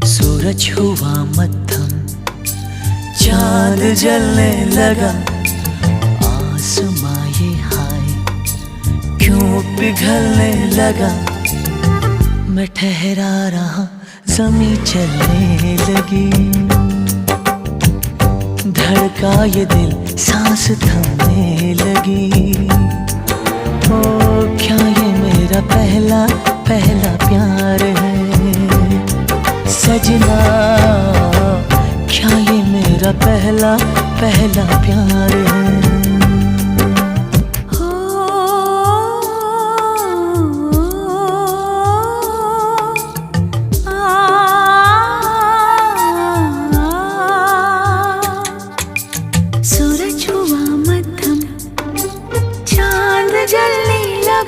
सूरज हुआ मध्यम, चांद जलने लगा, आसमां ये हाय क्यों पिघलने लगा। मैं ठहरा रहा, ज़मीं चलने लगी, धड़का ये दिल, सांस थमने लगी। ओ क्या ये मेरा पहला पहला प्यार है सजना, क्या ये मेरा पहला पहला प्यार है।